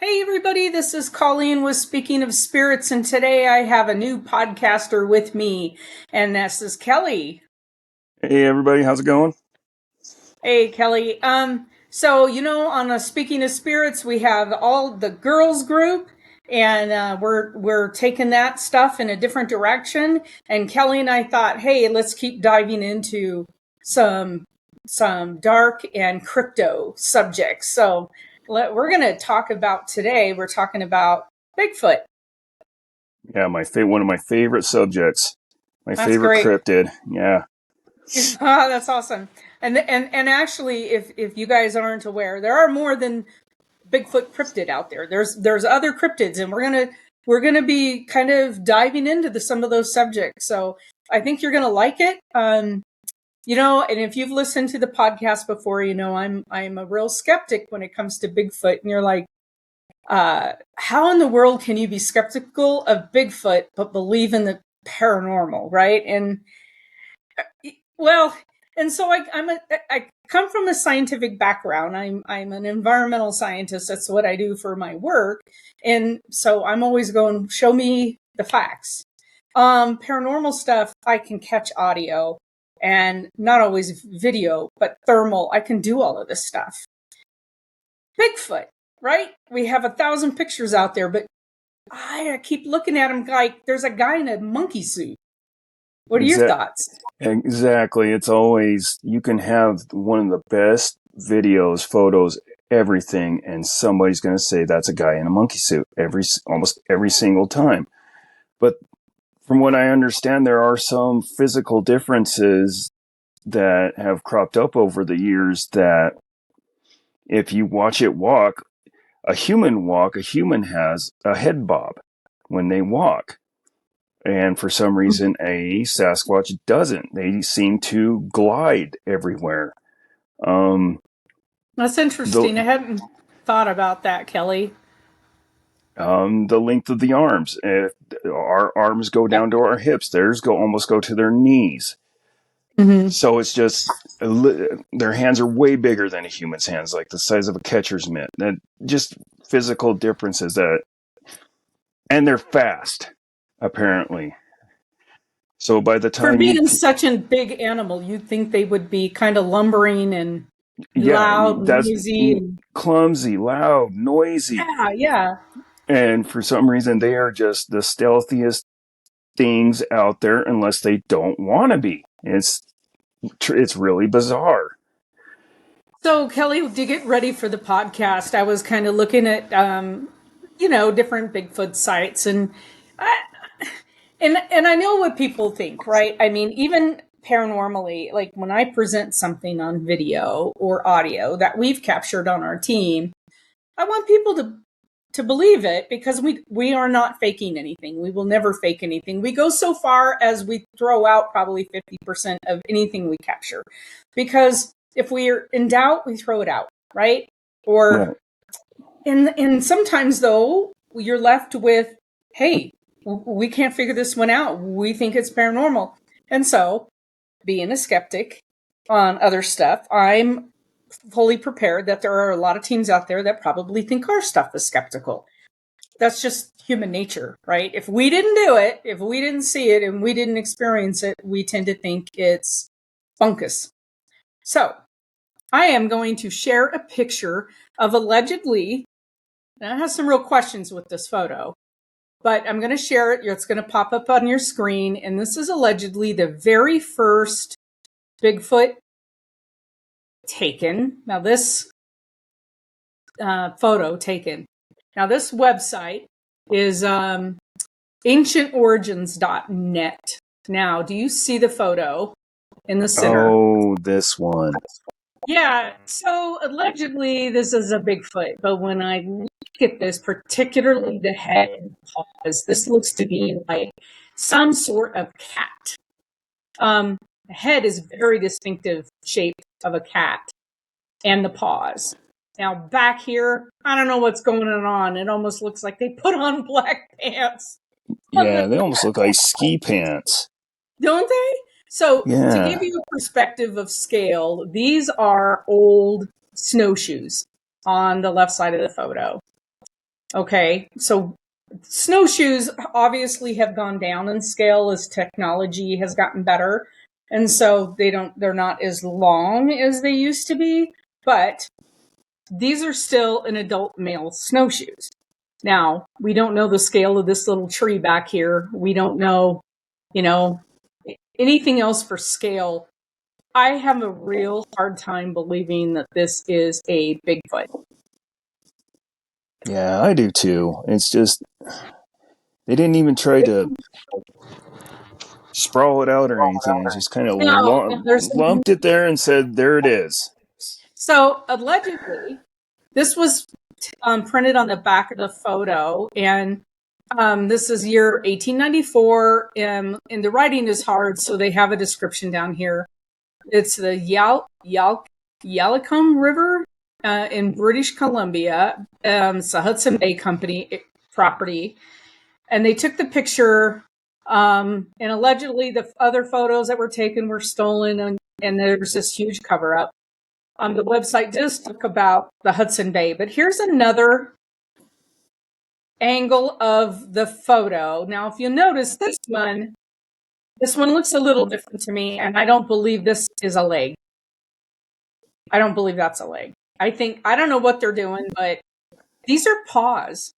Hey everybody, this is Colleen with Speaking of Spirits, and today I have a new podcaster with me, and this is Kelly. Hey everybody, how's it going? Hey Kelly. On a Speaking of Spirits, we have all the girls group, and we're taking that stuff in a different direction. And Kelly and I thought, hey, let's keep diving into some dark and crypto subjects. So we're going to talk about today. We're talking about Bigfoot. Yeah, one of my favorite subjects, my That's favorite great. cryptid. Yeah, That's awesome. And actually, if you guys aren't aware, there are more than Bigfoot cryptid out there. There's other cryptids, and we're gonna be kind of diving into some of those subjects. So I think you're gonna like it. And if you've listened to the podcast before, I'm a real skeptic when it comes to Bigfoot, and you're like, how in the world can you be skeptical of Bigfoot but believe in the paranormal, right? Well, and so I come from a scientific background. I'm an environmental scientist. That's what I do for my work, and so I'm always going, show me the facts. Paranormal stuff, I can catch audio, and not always video, but thermal. I can do all of this stuff. Bigfoot, right? We have 1,000 pictures out there, but I keep looking at him like there's a guy in a monkey suit. What are your exactly. thoughts? Exactly. It's always you can have one of the best videos, photos, everything, and somebody's going to say that's a guy in a monkey suit almost every single time. But from what I understand, there are some physical differences that have cropped up over the years that if you watch it walk, a human has a head bob when they walk. And for some reason, a Sasquatch doesn't. They seem to glide everywhere. Um, That's the interesting. I hadn't thought about that, Kelly. the length of the arms. If our arms go Yep. down to our hips, theirs almost go to their knees. Mm-hmm. So it's just their hands are way bigger than a human's hands, like the size of a catcher's mitt. That just physical differences and they're fast, apparently. So by the For time being such a big animal, you'd think they would be kind of lumbering and yeah, loud, that's noisy, and clumsy, loud, noisy. yeah. And for some reason, they are just the stealthiest things out there unless they don't want to be. It's really bizarre. So, Kelly, to get ready for the podcast, I was kind of looking at, different Bigfoot sites, and I know what people think, right? I mean, even paranormally, like when I present something on video or audio that we've captured on our team, I want people to believe it because we are not faking anything. We will never fake anything. We go so far as we throw out probably 50% of anything we capture. Because if we're in doubt, we throw it out, right? Or Right. and sometimes though, you're left with, hey, we can't figure this one out. We think it's paranormal. And so, being a skeptic on other stuff, I'm fully prepared that there are a lot of teams out there that probably think our stuff is skeptical. That's just human nature, right? If we didn't do it, if we didn't see it and we didn't experience it, we tend to think it's bunkus. So I am going to share a picture of allegedly, and I have some real questions with this photo, but I'm going to share it. It's going to pop up on your screen. And this is allegedly the very first Bigfoot taken. Now, this photo taken. Now, this website is ancientorigins.net. Now, do you see the photo in the center? Oh, this one. Yeah, so allegedly this is a Bigfoot, but when I look at this, particularly the head and paws, this looks to be like some sort of cat. The head is very distinctive shape of a cat, and the paws. Now back here, I don't know what's going on. It almost looks like they put on black pants on the, Yeah, they almost look like ski pants. don't they? So to give Yeah. you a perspective of scale, these are old snowshoes on the left side of the photo. Okay, so snowshoes obviously have gone down in scale as technology has gotten better. And so they're not as long as they used to be, but these are still an adult male snowshoes. Now, we don't know the scale of this little tree back here. We don't know, anything else for scale. I have a real hard time believing that this is a Bigfoot. Yeah, I do too. It's just, they didn't even try to sprawl it out or anything. It's just kind of No, lumped it there and said, there it is. so allegedly, this was printed on the back of the photo, and this is year 1894, and the writing is hard, so they have a description down here. It's the Yallecum River in British Columbia. It's a Hudson Bay Company property, and they took the picture. And allegedly, the other photos that were taken were stolen, and there's this huge cover up. The website does talk about the Hudson Bay, but here's another angle of the photo. Now, if you notice this one looks a little different to me, and I don't believe this is a leg. I don't believe that's a leg. I don't know what they're doing, but these are paws.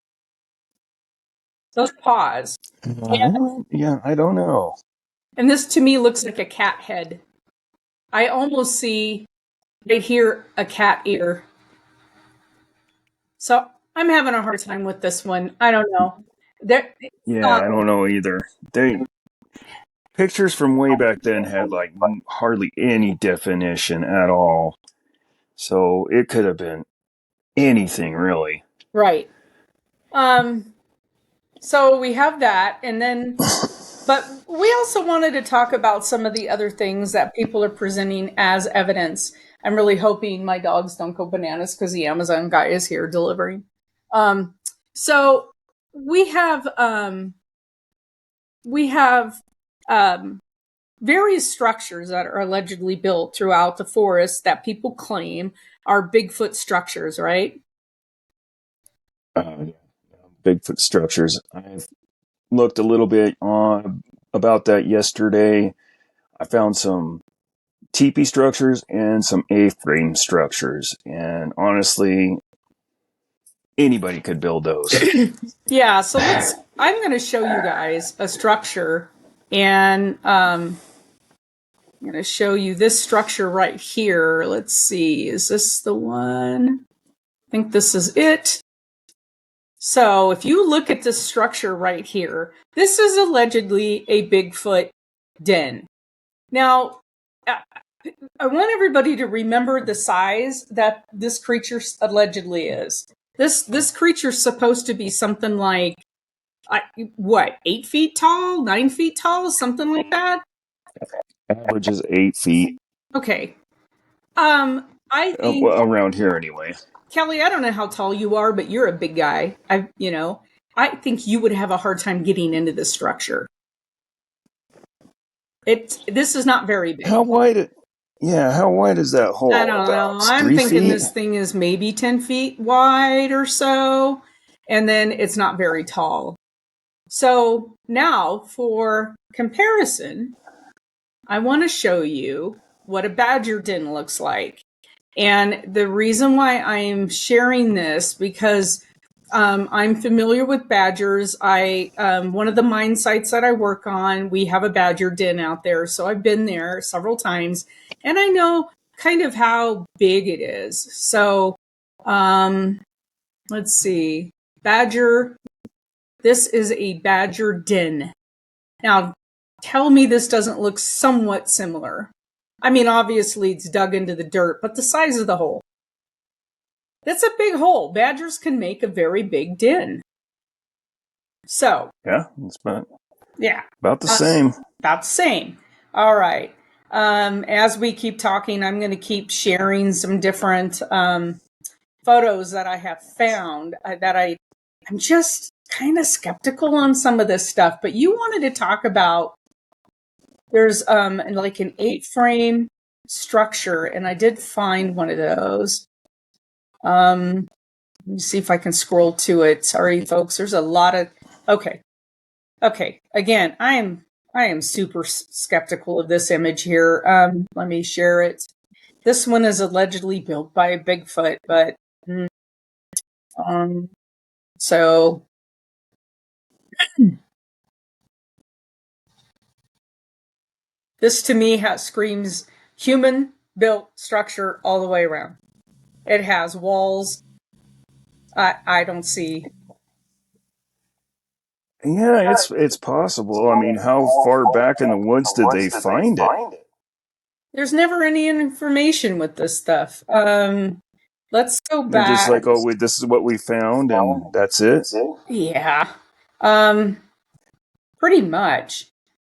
Those paws. Yeah, I don't know. And this to me looks like a cat head. I almost see right here a cat ear. So I'm having a hard time with this one. I don't know. Yeah, I don't know either. Pictures from way back then had like hardly any definition at all. So it could have been anything really. Right. So we have that, and then, but we also wanted to talk about some of the other things that people are presenting as evidence. I'm really hoping my dogs don't go bananas because the Amazon guy is here delivering. So we have various structures that are allegedly built throughout the forest that people claim are Bigfoot structures, right? Bigfoot structures. I've looked a little bit about that yesterday. I found some teepee structures and some A-frame structures, and honestly, anybody could build those. Yeah, so I'm going to show you guys a structure, and I'm going to show you this structure right here. Let's see, is this the one? I think this is it. So if you look at this structure right here, this is allegedly a Bigfoot den. Now, I want everybody to remember the size that this creature allegedly is. This creature's supposed to be something like, 8 feet tall, 9 feet tall, something like that. Average is 8 feet. Okay. I think around here anyway. Kelly, I don't know how tall you are, but you're a big guy. I think you would have a hard time getting into this structure. This is not very big. How wide? How wide is that hole? I don't know. I'm thinking feet? This thing is maybe 10 feet wide or so, and then it's not very tall. So now, for comparison, I want to show you what a badger den looks like. And the reason why I'm sharing this, because I'm familiar with badgers. One of the mine sites that I work on, we have a badger den out there. So I've been there several times, and I know kind of how big it is. So let's see. Badger. This is a badger den. Now, tell me this doesn't look somewhat similar. I mean, obviously it's dug into the dirt, but the size of the hole. That's a big hole. Badgers can make a very big den. So. Yeah, it's about the same. same. About the same. All right. As we keep talking, I'm going to keep sharing some different photos that I have found that I'm just kind of skeptical on some of this stuff. But you wanted to talk about, there's like an 8-frame structure, and I did find one of those. Let me see if I can scroll to it. Sorry, folks. There's a lot of. Okay. Again, I am super skeptical of this image here. Let me share it. This one is allegedly built by a Bigfoot, but so this to me screams human built structure all the way around. It has walls. I don't see. Yeah, it's possible. I mean, how far back in the woods did they find it? There's never any information with this stuff. Let's go They're just back. like, oh, this is what we found, and that's it. Yeah. Pretty much.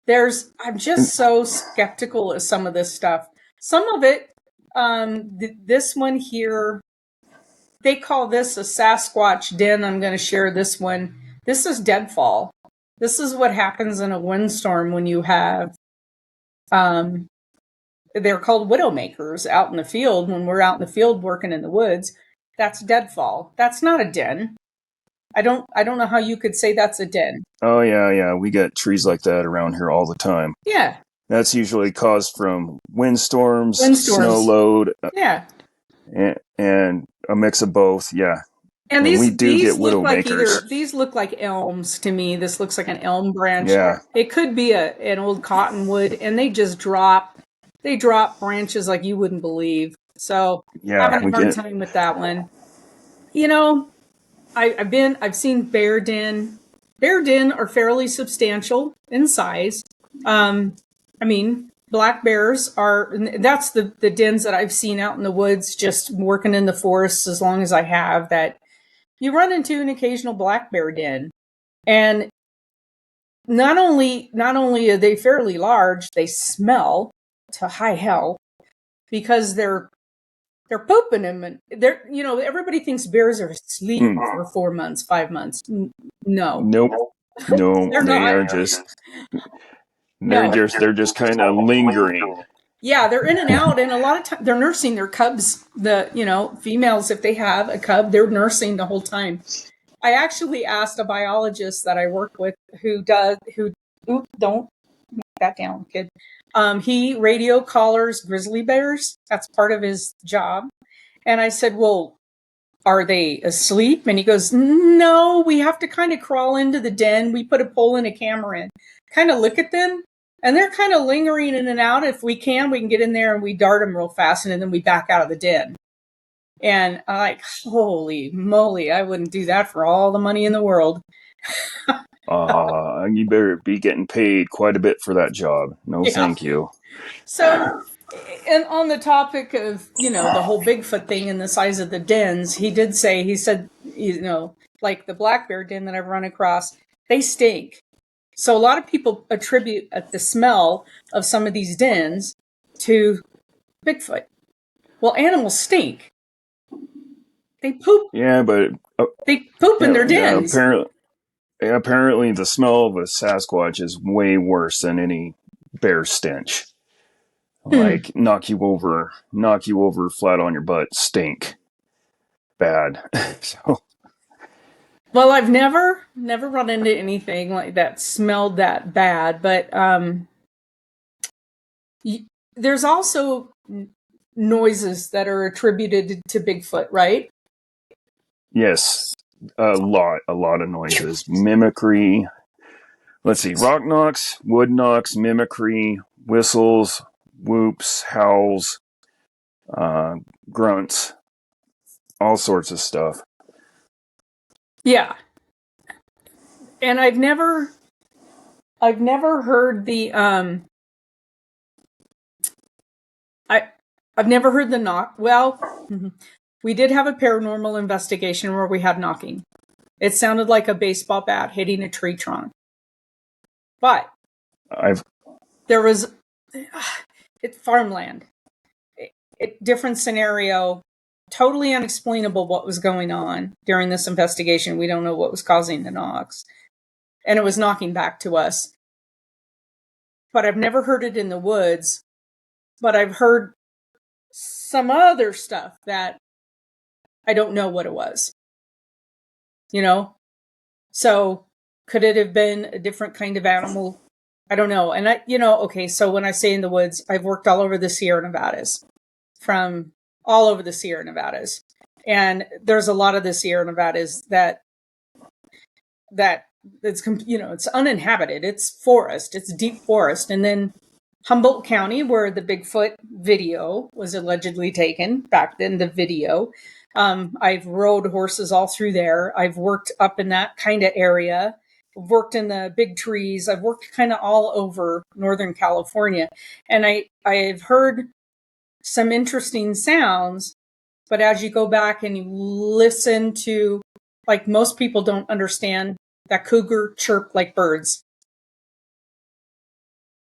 I'm just so skeptical of some of this stuff. Some of it, this one here, they call this a Sasquatch den. I'm going to share this one. This is deadfall. This is what happens in a windstorm when you have, they're called widowmakers out in the field. When we're out in the field working in the woods, that's deadfall. That's not a den. I don't know how you could say that's a den. Oh yeah, we get trees like that around here all the time. Yeah. That's usually caused from windstorms, snow load, yeah, and a mix of both. Yeah, and we do get widowmakers. These look like elms to me. This looks like an elm branch. Yeah, it could be an old cottonwood, and they just drop. They drop branches like you wouldn't believe. So yeah, having a hard time with that one. You know, I've seen bear den. Bear den are fairly substantial in size. I mean, black bears are, that's the dens that I've seen out in the woods, just working in the forests as long as I have, that you run into an occasional black bear den. And not only are they fairly large, they smell to high hell because they're pooping them, and everybody thinks bears are asleep for 4 months, 5 months. No. Nope. No, they're just kind of lingering. Yeah, they're in and out, and a lot of times they're nursing their cubs. Females, if they have a cub, they're nursing the whole time. I actually asked a biologist that I work with don't knock that down, kid. He radio collars grizzly bears. That's part of his job. And I said, well, are they asleep? And he goes, no, we have to kind of crawl into the den. We put a pole and a camera in, kind of look at them. And they're kind of lingering in and out. If we can get in there and we dart them real fast, and then we back out of the den. And I'm like, holy moly, I wouldn't do that for all the money in the world. You better be getting paid quite a bit for that job. No, thank you. So, and on the topic of, the whole Bigfoot thing and the size of the dens, he said, like the black bear den that I've run across, they stink. So a lot of people attribute the smell of some of these dens to Bigfoot. Well, animals stink. They poop. Yeah, but they poop in their dens. Apparently, the smell of a Sasquatch is way worse than any bear stench. Like knock you over flat on your butt, stink, bad. So. Well, I've never run into anything like that smelled that bad, but there's also noises that are attributed to Bigfoot, right? Yes, a lot of noises, mimicry. Let's see, rock knocks, wood knocks, mimicry, whistles, whoops, howls, grunts, all sorts of stuff. Yeah. And I've never heard the I've never heard the knock. Well, we did have a paranormal investigation where we had knocking. It sounded like a baseball bat hitting a tree trunk. But there was it's farmland. Different scenario, totally unexplainable what was going on during this investigation. We don't know what was causing the knocks. And it was knocking back to us. But I've never heard it in the woods. But I've heard some other stuff that I don't know what it was. you know? So could it have been a different kind of animal? I don't know. And okay, so when I say in the woods, I've worked all over the Sierra Nevadas, from all over the Sierra Nevadas. And there's a lot of the Sierra Nevadas that it's, it's uninhabited. It's forest, it's deep forest. And then Humboldt County, where the Bigfoot video was allegedly taken back then, the video. I've rode horses all through there. I've worked up in that kind of area. I've worked in the big trees. I've worked kind of all over Northern California. And I've heard some interesting sounds, but as you go back and you listen to, like, most people don't understand that cougar chirp like birds.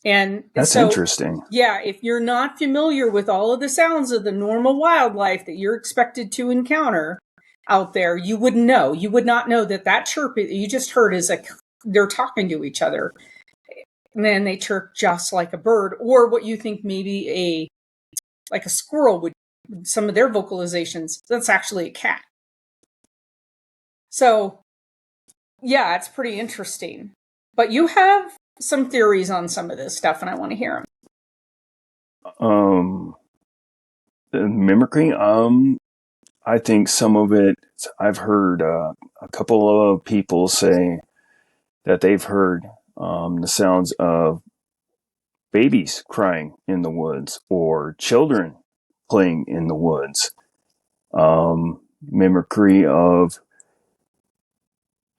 And That's so, interesting. yeah, if you're not familiar with all of the sounds of the normal wildlife that you're expected to encounter out there, you wouldn't know. You would not know that chirp that you just heard is like they're talking to each other. And then they chirp just like a bird, or what you think maybe like a squirrel would, some of their vocalizations. That's actually a cat. So, yeah, it's pretty interesting. But you have some theories on some of this stuff, and I want to hear them. Mimicry. I think some of it. I've heard a couple of people say that they've heard the sounds of babies crying in the woods or children playing in the woods. Mimicry of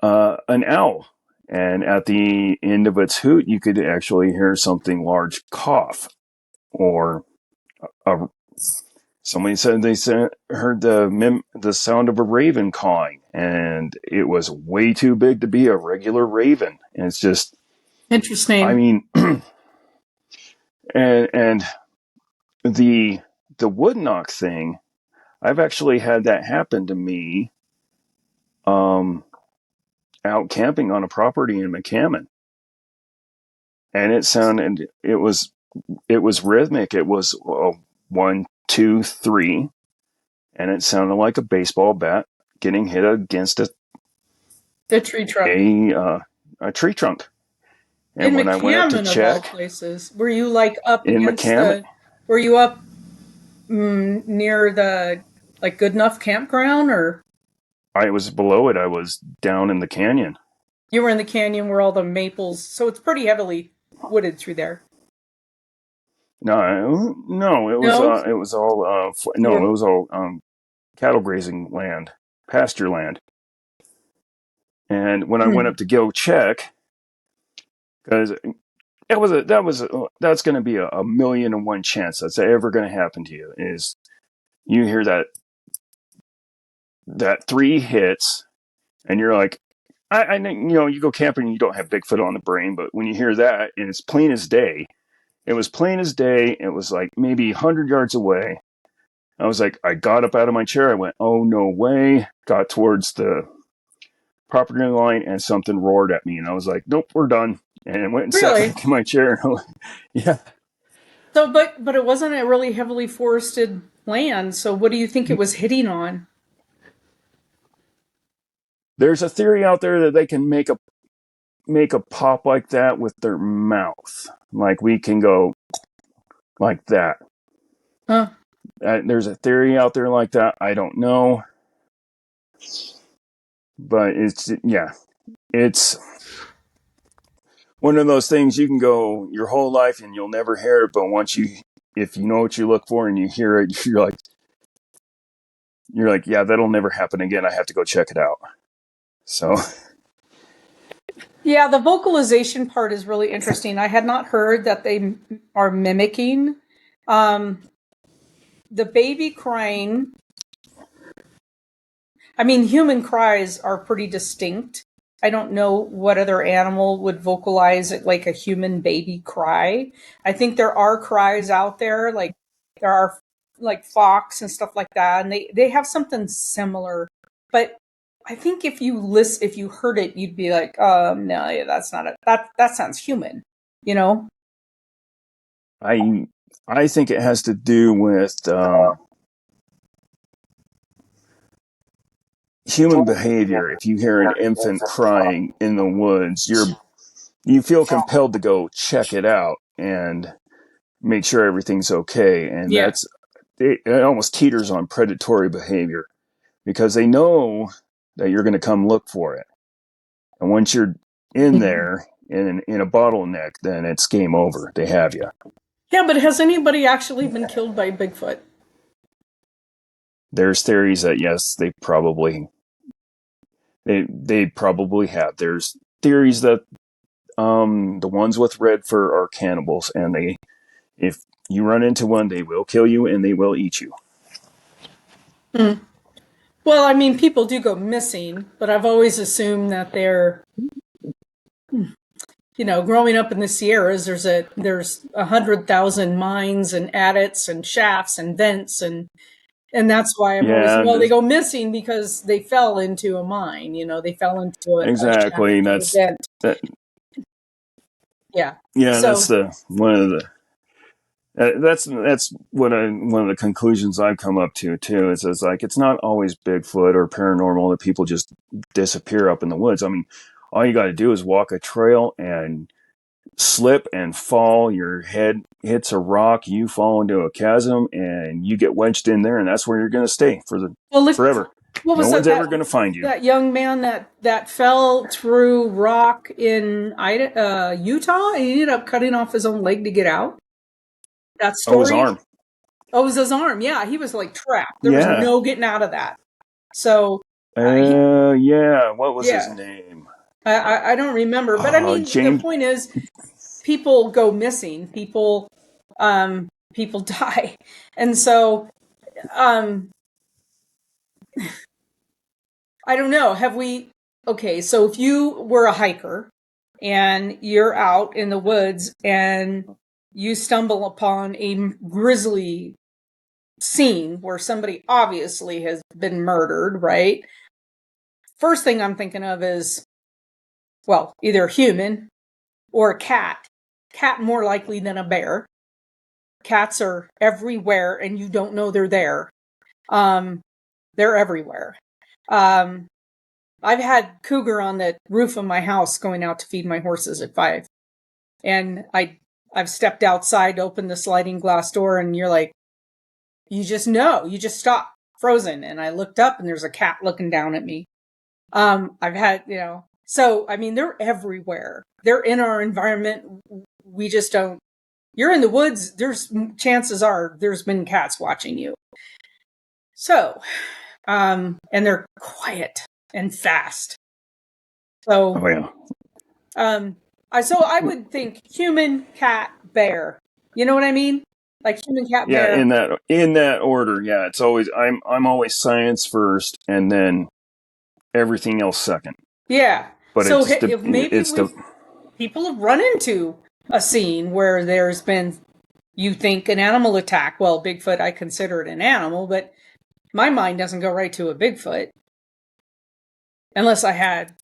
an owl. And at the end of its hoot, you could actually hear something large cough. Or somebody said they heard the sound of a raven cawing, and it was way too big to be a regular raven. And it's just, interesting. I mean, and the wood knock thing, I've actually had that happen to me out camping on a property in McCammon. And it was rhythmic. It was 1, 2, 3, and it sounded like a baseball bat getting hit against The tree trunk. A tree trunk. And In when I went up to McCammon, of all check places, were you like up in against McCammon, the? Were you up near the like Good Enough campground, or I was below it. I was down in the canyon. you were in the canyon where all the maples? So it's pretty heavily wooded through there. No, it was No, you no, were. it was all cattle grazing land, pasture land. And when I went up to go check, because that's going to be a 1,000,001 chance that's ever going to happen to you, is you hear that 3 hits, and you're like, I you go camping and you don't have Bigfoot on the brain, but when you hear that and it's plain as day, it was plain as day. It was like maybe 100 yards away. I was like, I got up out of my chair. I went, oh, no way. Got towards the property line and something roared at me. And I was like, nope, we're done. And I went and sat Really? back in my chair. Yeah. So, but it wasn't a really heavily forested land. So, what do you think it was hitting on? There's a theory out there that they can make a pop like that with their mouth. Like we can go like that. Huh? There's a theory out there like that. I don't know. But it's one of those things you can go your whole life and you'll never hear it. But if you know what you look for and you hear it, you're like, yeah, that'll never happen again. I have to go check it out. So, Yeah, the vocalization part is really interesting. I had not heard that they are mimicking. The baby crying. I mean, human cries are pretty distinct. I don't know what other animal would vocalize it like a human baby cry. I think there are cries out there, like there are like fox and stuff like that, and they have something similar. But I think if you heard it, you'd be like, no, yeah, that's not it. That sounds human, you know? I think it has to do with human behavior. If you hear an infant crying in the woods, you feel compelled to go check it out and make sure everything's okay. And Yeah. it almost teeters on predatory behavior because they know that you're going to come look for it. And once you're in there in a bottleneck, then it's game over. They have you. Yeah, but has anybody actually been killed by Bigfoot? There's theories that yes, they probably have. There's theories that the ones with red fur are cannibals, and if you run into one, they will kill you and they will eat you. Hmm. Well, I mean, people do go missing, but I've always assumed that they're, growing up in the Sierras, there's 100,000 mines and adits and shafts and vents and that's why I've always, Yeah, well, they go missing because they fell into a mine, they fell into a shaft exactly. or a vent. That. Yeah. Yeah, So, that's the one of the. That's one of the conclusions I've come up to too. Is like it's not always Bigfoot or paranormal that people just disappear up in the woods. I mean, all you got to do is walk a trail and slip and fall. Your head hits a rock, you fall into a chasm, and you get wedged in there, and that's where you're going to stay forever. What No was one's that? ever going to find you. That young man that fell through rock in Utah, and he ended up cutting off his own leg to get out. That Oh, his story. arm. Oh, it was his arm. Yeah, he was like trapped. There was Yeah. no getting out of that. So, Yeah. What was his yeah, name? I don't remember, but I mean, the James. point is, people go missing. People die, and so um, I don't know. Have we? Okay, so if you were a hiker and you're out in the woods and you stumble upon a grisly scene where somebody obviously has been murdered, right? First thing I'm thinking of is, well, either a human or a cat. Cat more likely than a bear. Cats are everywhere and you don't know they're there. They're everywhere. Um, I've had cougar on the roof of my house going out to feed my horses at 5. And I've stepped outside, opened the sliding glass door, and you're like, you just know, you just stop frozen. And I looked up and there's a cat looking down at me. I've had, so I mean, they're everywhere. They're in our environment. We just don't. You're in the woods. There's chances are there's been cats watching you. So, and they're quiet and fast. So, Oh yeah. I would think human, cat, bear. You know what I mean? Like human, cat, Yeah, bear. in that order. Yeah, it's always I'm always science first, and then everything else second. Yeah. But So if maybe it's the people have run into a scene where there's been, you think, an animal attack. Well, Bigfoot, I consider it an animal, but my mind doesn't go right to a Bigfoot unless I had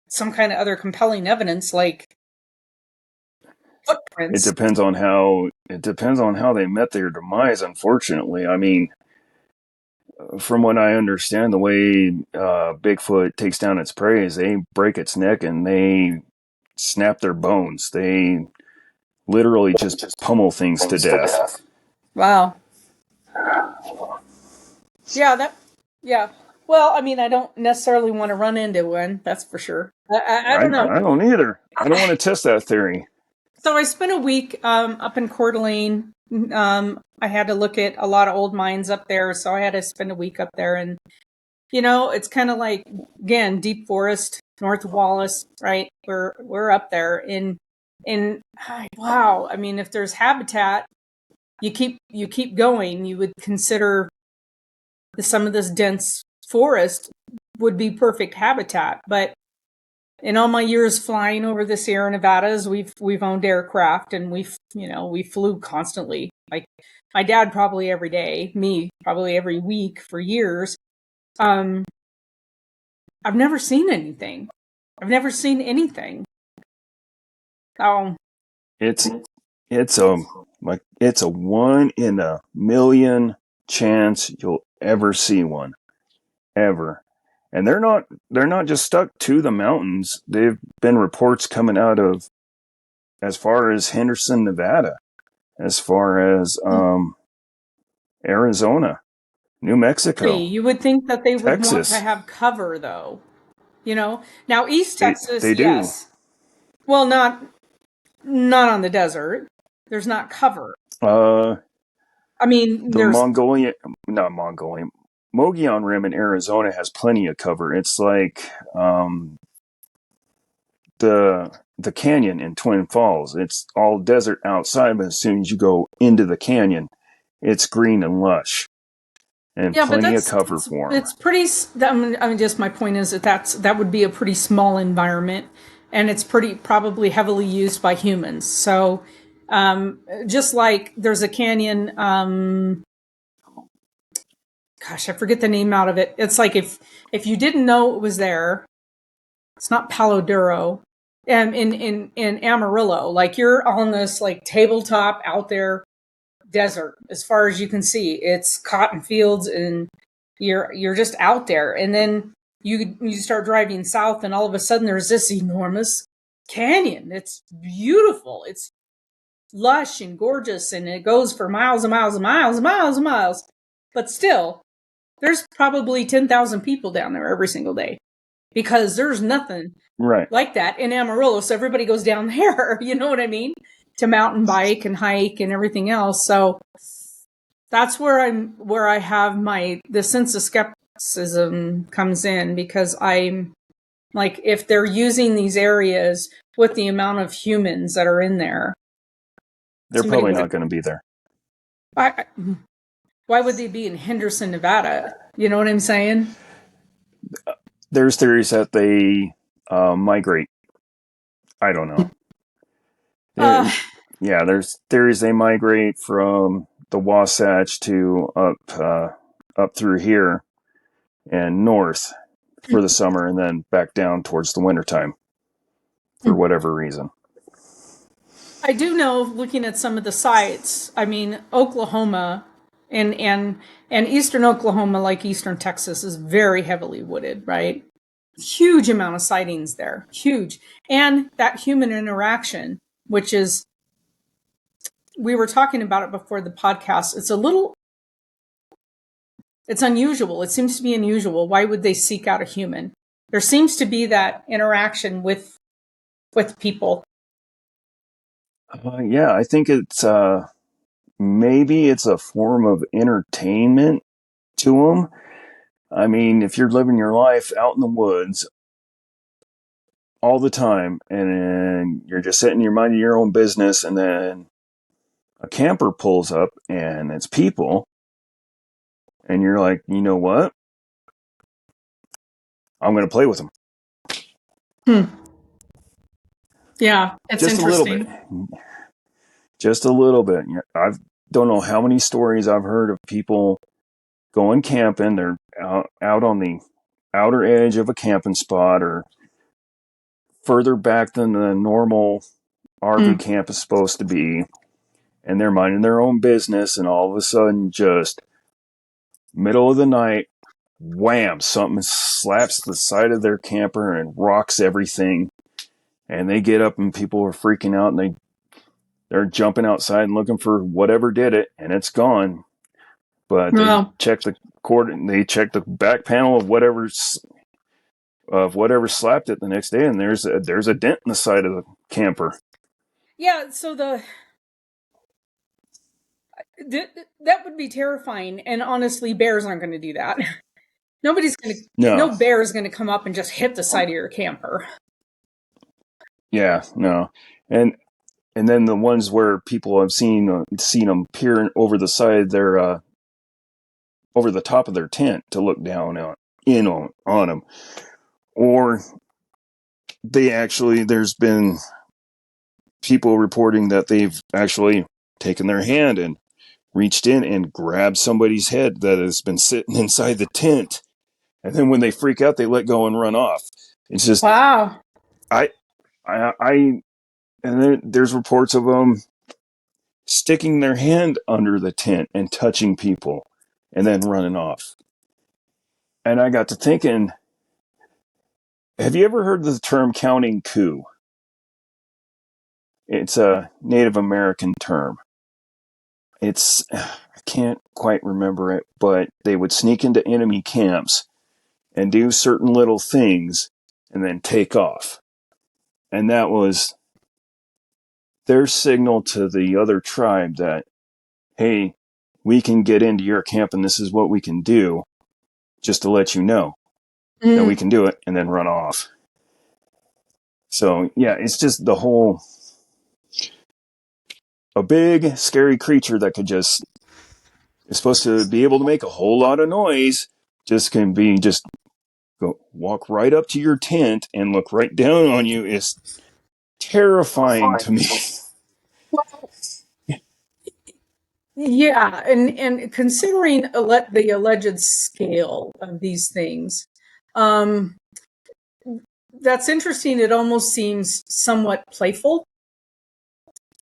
some kind of other compelling evidence like it footprints. depends on how they met their demise. Unfortunately, I mean, from what I understand, the way Bigfoot takes down its prey is they break its neck and they snap their bones. They literally just pummel things to death. Wow. Yeah, yeah. Well, I mean, I don't necessarily want to run into one, that's for sure. I don't know. I don't either. I don't want to test that theory. So I spent a week up in Coeur d'Alene. I had to look at a lot of old mines up there, so I had to spend a week up there. And it's kind of like, again, deep forest, North Wallace, right? We're up there in wow. I mean, if there's habitat, you keep going. You would consider some of this dense forest would be perfect habitat, but in all my years flying over the Sierra Nevadas, we've owned aircraft and we flew constantly. Like my dad probably every day, me probably every week for years. I've never seen anything. I've never seen anything. Oh, It's it's a it's a 1 in a million chance you'll ever see one ever. And they're not just stuck to the mountains. They've been reports coming out of as far as Henderson, Nevada, as far as Arizona, New Mexico, You would think that they would want to Texas. have cover, though. Now East Texas, They do. yes. Well, not on the desert. There's not cover. Uh, I mean, the there's Mongolian, not Mongolian, Mogollon Rim in Arizona has plenty of cover. It's like the canyon in Twin Falls. It's all desert outside, but as soon as you go into the canyon, it's green and lush and yeah, but plenty of that's cover for them. it's pretty. I mean, just my point is that would be a pretty small environment, and it's pretty probably heavily used by humans. So, just like there's a canyon. Gosh, I forget the name out of it. It's like if you didn't know it was there, it's not Palo Duro. In Amarillo, like you're on this like tabletop out there desert as far as you can see. It's cotton fields and you're just out there. And then you start driving south and all of a sudden there's this enormous canyon. It's beautiful. It's lush and gorgeous and it goes for miles and miles and miles and miles and miles. But still, there's probably 10,000 people down there every single day because there's nothing Right. like that in Amarillo. So everybody goes down there, you know what I mean? To mountain bike and hike and everything else. So that's where I have the sense of skepticism comes in, because I'm like, if they're using these areas with the amount of humans that are in there, They're probably not going to be there. I, why would they be in Henderson, Nevada? You know what I'm saying? There's theories that they migrate. I don't know. Uh, Yeah, there's theories they migrate from the Wasatch to up through here and north for the summer, and then back down towards the wintertime for whatever reason. I do know, looking at some of the sites, I mean, Oklahoma and eastern Oklahoma, like eastern Texas, is very heavily wooded, right? Huge amount of sightings there, huge. And that human interaction, which is, we were talking about it before the podcast, it's unusual. It seems to be unusual. Why would they seek out a human? There seems to be that interaction with people. Yeah, I think it's maybe it's a form of entertainment to them. I mean, if you're living your life out in the woods all the time and you're just sitting your mind in your own business, and then a camper pulls up and it's people, and you're like, you know what? I'm going to play with them. Yeah, it's Just a little bit. interesting. Just a little bit. I don't know how many stories I've heard of people going camping. They're out on the outer edge of a camping spot or further back than the normal RV camp is supposed to be. And they're minding their own business. And all of a sudden, just middle of the night, wham, something slaps the side of their camper and rocks everything. And they get up and people are freaking out and they're jumping outside and looking for whatever did it, and it's gone. But they Well, check the cord, they check the back panel of whatever slapped it the next day, and there's a dent in the side of the camper. yeah, so that would be terrifying. And honestly, bears aren't going to do that. No No, bear is going to come up and just hit the side of your camper. yeah, no, and then the ones where people have seen them peering over the side of their over the top of their tent to look down on them, or there's been people reporting that they've actually taken their hand and reached in and grabbed somebody's head that has been sitting inside the tent. And then when they freak out, they let go and run off. It's just, Wow. and then there's reports of them sticking their hand under the tent and touching people and then running off. And I got to thinking, Have you ever heard the term counting coup? It's a Native American term. I can't quite remember it, but they would sneak into enemy camps and do certain little things and then take off. And that was their signal to the other tribe that, hey, we can get into your camp and this is what we can do, just to let you know that we can do it, and then run off. So, yeah, it's just the whole, a big, scary creature that could just, is supposed to be able to make a whole lot of noise, just can be, just go walk right up to your tent and look right down on you is terrifying to me. Yeah, and considering the alleged scale of these things, um, that's interesting. It almost seems somewhat playful.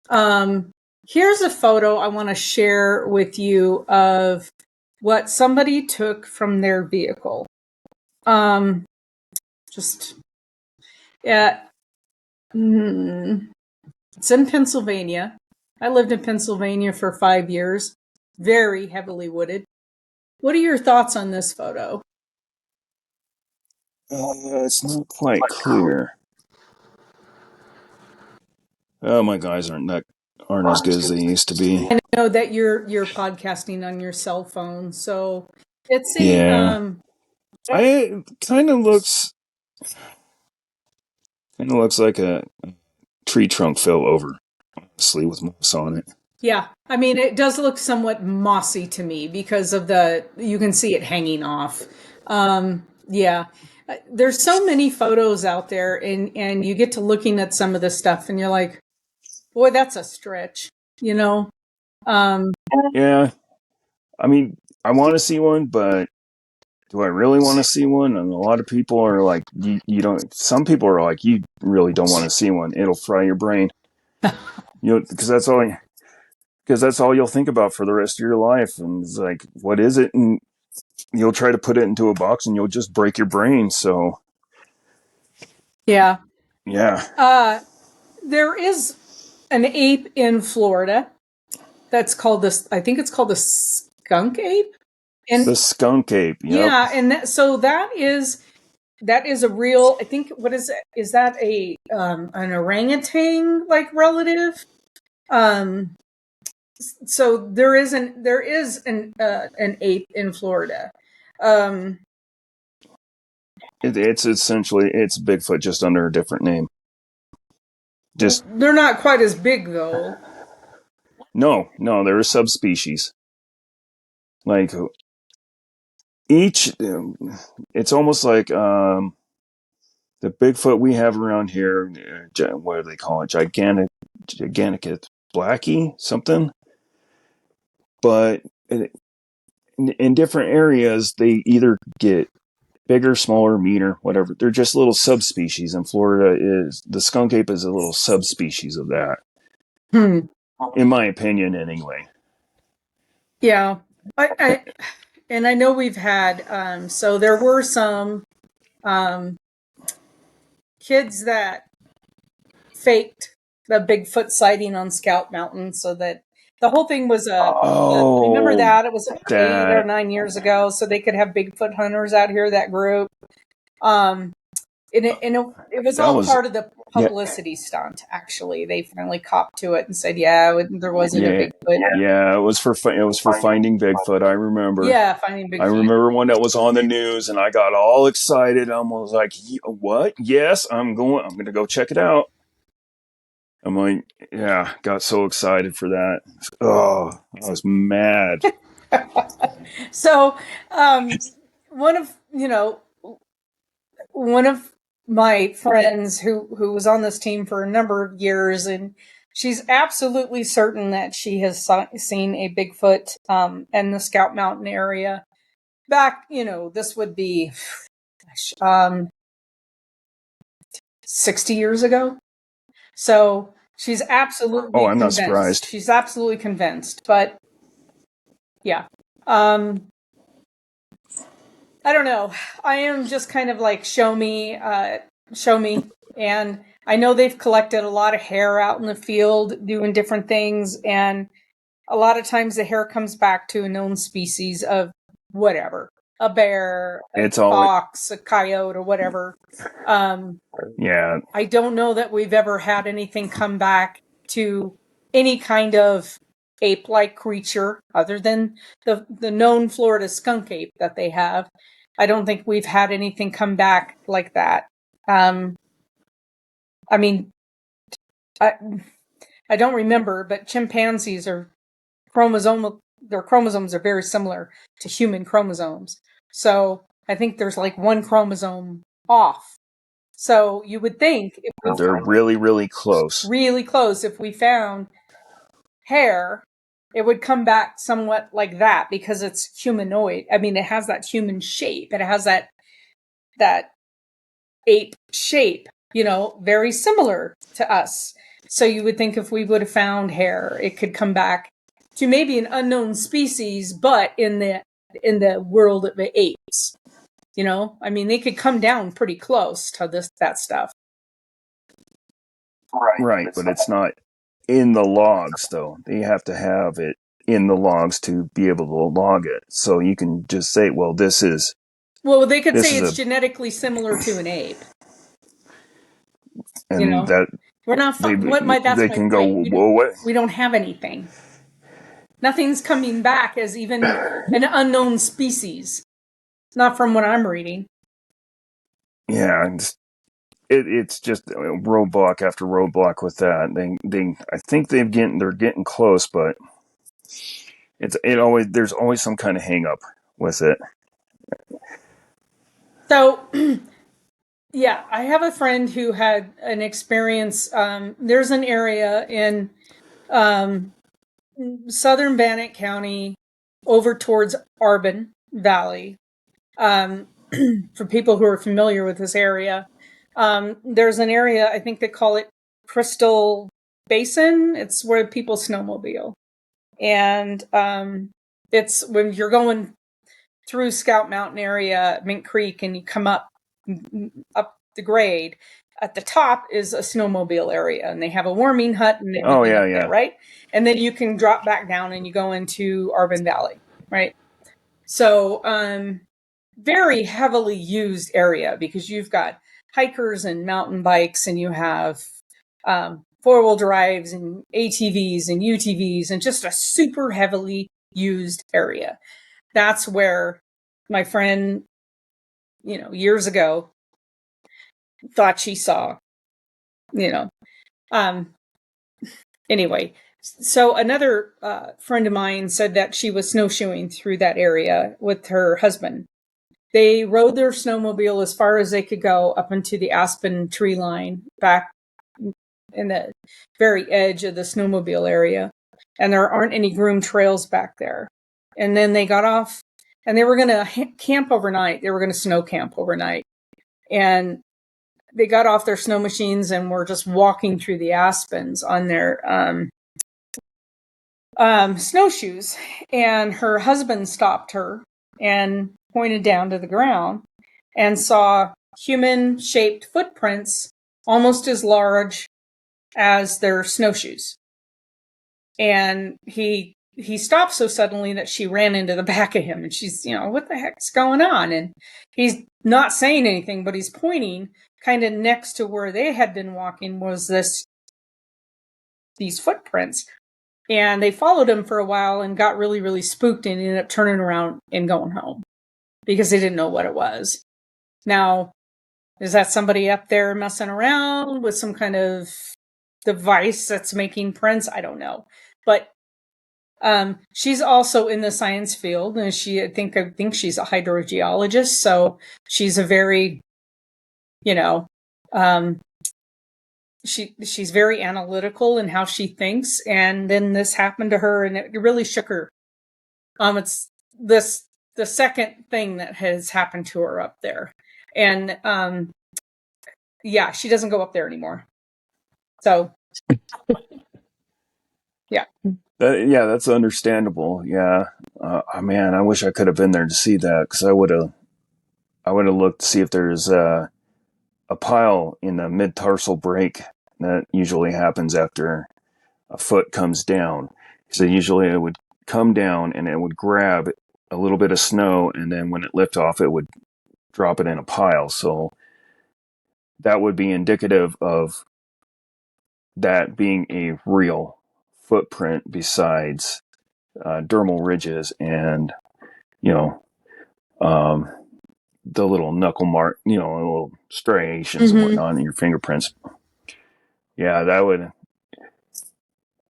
Here's a photo I want to share with you of what somebody took from their vehicle. Just yeah, it's in Pennsylvania. I lived in Pennsylvania for 5 years, very heavily wooded. What are your thoughts on this photo? It's not quite clear. Oh, my guys aren't as good as they used to be. I know that you're podcasting on your cell phone, so it's a Yeah, I kind of looks like a tree trunk fell over, honestly, with moss on it. yeah. I mean, it does look somewhat mossy to me because of you can see it hanging off. Yeah. There's so many photos out there, and you get to looking at some of this stuff, and you're like, boy, that's a stretch, you know? Um, Yeah, I mean, I want to see one, but do I really want to see one? And a lot of people are like, you don't. Some people are like, you really don't want to see one. It'll fry your brain. Because that's all you'll think about for the rest of your life. And it's like, what is it? And you'll try to put it into a box, and you'll just break your brain. So yeah. yeah, There is an ape in Florida that's called this. I think it's called the skunk ape. the And skunk ape. Yep. yeah, and so that is a real. I think what is it? Is that an orangutan like relative? Um, so there is an ape in Florida. Um, It's essentially it's Bigfoot just under a different name. Just they're not quite as big though. no, they're a subspecies. Like each, it's almost like the Bigfoot we have around here. What do they call it? Gigantic blackie something. But in different areas, they either get bigger, smaller, meaner, whatever. They're just little subspecies. In Florida, is the skunk ape is a little subspecies of that, Hmm. in my opinion, anyway. Yeah, I and I know we've had so there were some um, kids that faked the Bigfoot sighting on Scout Mountain, so that the whole thing was remember Oh, that it was about 8 or that 9 years ago, so they could have Bigfoot hunters out here. That group, um, it was that all was part of the yeah, publicity stunt. Actually, they finally copped to it and said, "Yeah, there wasn't a yeah, Bigfoot." yeah. It was for finding Bigfoot. I remember. Yeah, finding I Bigfoot. remember when that was on the news, and I got all excited. I was like, "What? Yes, I'm going. I'm going to go check it out." I'm like, yeah, got so excited for that. Oh, I was mad. So, one of one of my friends who was on this team for a number of years, and she's absolutely certain that she has seen a Bigfoot in the Scout Mountain area. Back, this would be um, 60 years ago. So she's Oh, absolutely I'm not convinced. surprised. She's absolutely convinced. But yeah, um, I don't know. I am just kind of like, show me. show me. And I know they've collected a lot of hair out in the field doing different things. And a lot of times the hair comes back to a known species of whatever, a bear, a It's all fox, a coyote, or whatever. yeah. I don't know that we've ever had anything come back to any kind of ape-like creature other than the known Florida skunk ape that they have. I don't think we've had anything come back like that. I mean, I don't remember, but chimpanzees are their chromosomes are very similar to human chromosomes. So I think there's like one chromosome off. So you would think if we They're really, really close. really close, if we found hair, it would come back somewhat like that because it's humanoid. I mean, it has that human shape. It has that ape shape, very similar to us. So you would think if we would have found hair, it could come back to maybe an unknown species, but in the world of the apes. I mean, they could come down pretty close to that stuff. Right, but it's not in the logs, though. They have to have it in the logs to be able to log it. So you can just say, well, this is. Well, they could say it's genetically similar to an ape. And that we're not. That's they my can point. go, well, what? We don't have anything. Nothing's coming back as even an unknown species. Not from what I'm reading. Yeah, it's just roadblock after roadblock with that. I think they're getting close, but there's always some kind of hang up with it. So, yeah, I have a friend who had an experience. There's an area in southern Bannock County over towards Arbon Valley. For people who are familiar with this area, there's an area, I think they call it Crystal Basin. It's where people snowmobile. And it's when you're going through Scout Mountain area, Mink Creek, and you come up the grade. At the top is a snowmobile area, and they have a warming hut and everything there, right? And then you can drop back down and you go into Arbon Valley, right? So, very heavily used area because you've got hikers and mountain bikes, and you have four-wheel drives and ATVs and UTVs, and just a super heavily used area. That's where my friend, years ago, thought she saw, anyway. So another friend of mine said that she was snowshoeing through that area with her husband. They rode their snowmobile as far as they could go up into the aspen tree line back in the very edge of the snowmobile area. And there aren't any groomed trails back there. And then they got off and they were going to camp overnight. They were going to snow camp overnight. And they got off their snow machines and were just walking through the aspens on their snowshoes. And her husband stopped her and pointed down to the ground and saw human-shaped footprints almost as large as their snowshoes. And he stopped so suddenly that she ran into the back of him, and she's, what the heck's going on? And he's not saying anything, but he's pointing kind of next to where they had been walking was these footprints. And they followed him for a while and got really, really spooked and ended up turning around and going home because they didn't know what it was. Now, is that somebody up there messing around with some kind of device that's making prints? I don't know. But she's also in the science field, and I think she's a hydrogeologist. So she's a very, she's very analytical in how she thinks. And then this happened to her, and it really shook her. It's the second thing that has happened to her up there. And yeah, she doesn't go up there anymore. So yeah. That's understandable. Yeah. Man, I wish I could have been there to see that, because I would have looked to see if there's a pile in the mid-tarsal break that usually happens after a foot comes down. So usually it would come down and it would grab a little bit of snow, and then when it lifted off, it would drop it in a pile. So that would be indicative of that being a real footprint besides dermal ridges and, you know, the little knuckle mark, little striations and whatnot in your fingerprints. Yeah, that would.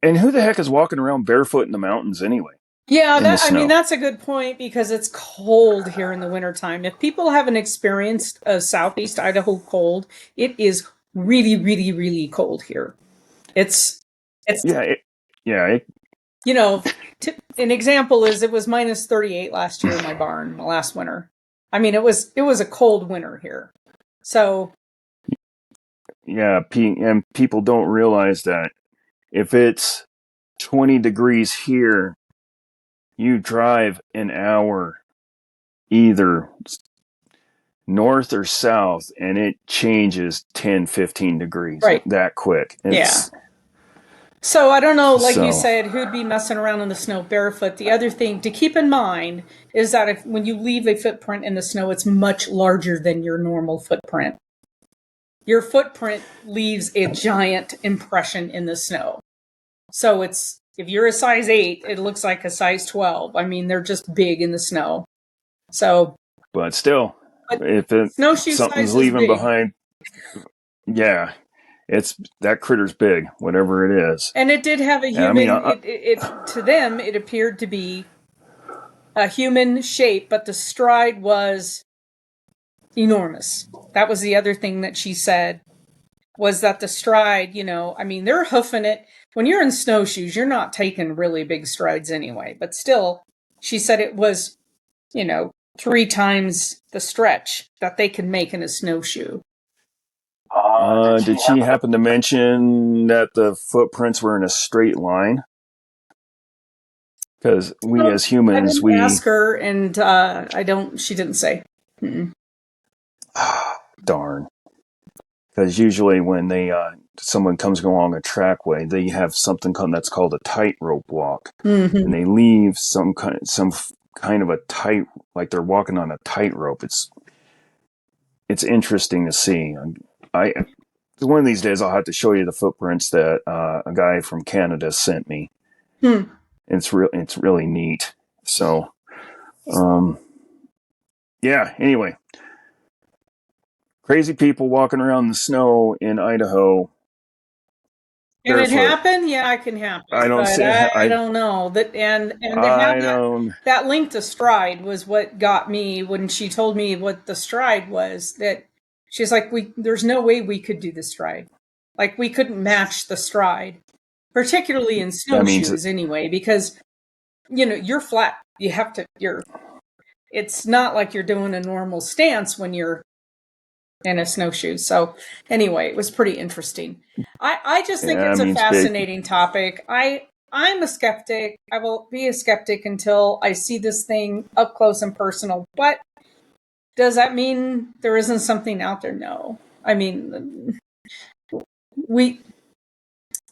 And who the heck is walking around barefoot in the mountains anyway? Yeah, In the snow? that's a good point because it's cold here in the wintertime. If people haven't experienced a southeast Idaho cold, it is really, really, really cold here. It's you know, an example is it was minus 38 last year in my barn last winter. I mean, it was a cold winter here. So yeah, and people don't realize that if it's 20 degrees here, you drive an hour either north or south and it changes 10-15 degrees that quick. So I don't know, like you said, who'd be messing around in the snow barefoot. The other thing to keep in mind is that when you leave a footprint in the snow, it's much larger than your normal footprint. Your footprint leaves a giant impression in the snow. So if you're a size 8, it looks like a size 12. I mean, they're just big in the snow. So, but still, if something's leaving behind, yeah, that critter's big, whatever it is. And it did have a human. To them, it appeared to be a human shape, but the stride was enormous. That was the other thing that she said, was that the stride, I mean, they're hoofing it. When you're in snowshoes, you're not taking really big strides anyway. But still, she said it was, 3 times the stretch that they can make in a snowshoe. Did she happen to mention that the footprints were in a straight line? Because as humans, I didn't ask her, and she didn't say. Darn. Because usually when someone comes along a trackway, they have something that's called a tightrope walk, and they leave some kind of a tight, like they're walking on a tightrope. It's interesting to see. One of these days I'll have to show you the footprints that a guy from Canada sent me. It's really neat. So, yeah. Anyway. Crazy people walking around in the snow in Idaho. Can it happen? Yeah, it can happen. I don't know that, and that link to stride was what got me when she told me what the stride was. That she's like, there's no way we could do the stride. Like we couldn't match the stride, particularly in snowshoes anyway, because you're flat. You have to. It's not like you're doing a normal stance when you're in a snowshoe. So anyway, it was pretty interesting. I just think it's a fascinating topic. I'm a skeptic. I will be a skeptic until I see this thing up close and personal. But does that mean there isn't something out there? No. I mean, we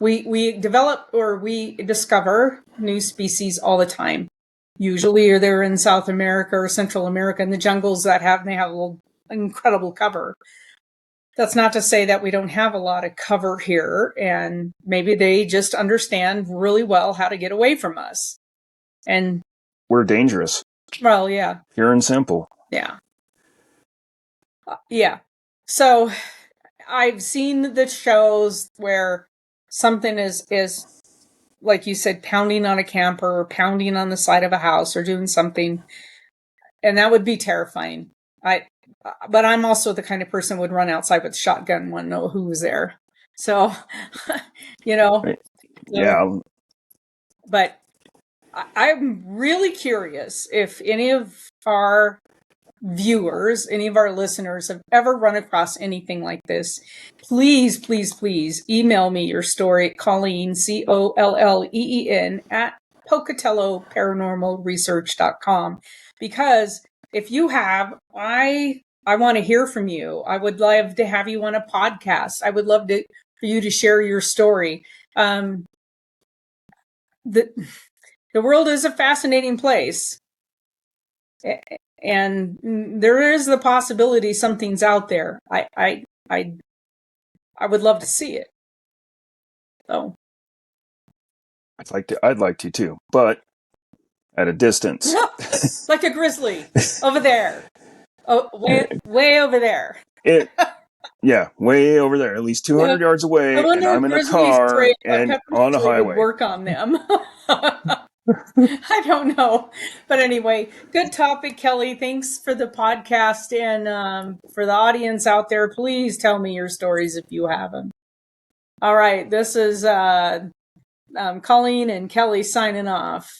develop or we discover new species all the time. Usually they're in South America or Central America in the jungles they have a little incredible cover. That's not to say that we don't have a lot of cover here, and maybe they just understand really well how to get away from us. And we're dangerous. Well, yeah. Pure and simple. Yeah. Yeah. So I've seen the shows where something is like you said, pounding on a camper or pounding on the side of a house or doing something, and that would be terrifying. But I'm also the kind of person who would run outside with a shotgun and want to know who was there. So, Yeah. But I'm really curious if any of our viewers, any of our listeners have ever run across anything like this. Please, please, please email me your story at Colleen, COLLEEN, at PocatelloParanormalResearch.com. Because if you have, I I want to hear from you. I would love to have you on a podcast. I would love for you to share your story. The world is a fascinating place, and there is the possibility something's out there. I would love to see it. So I'd like to too, but at a distance. like a grizzly over there. Oh, way over there. Yeah, way over there, at least 200 yards I away, and wonder if I'm in a grizzly car spray, and pepper on a spray would highway. work on them. I don't know. But anyway, good topic, Kelly. Thanks for the podcast. And for the audience out there, please tell me your stories if you have them. All right. This is Colleen and Kelly signing off.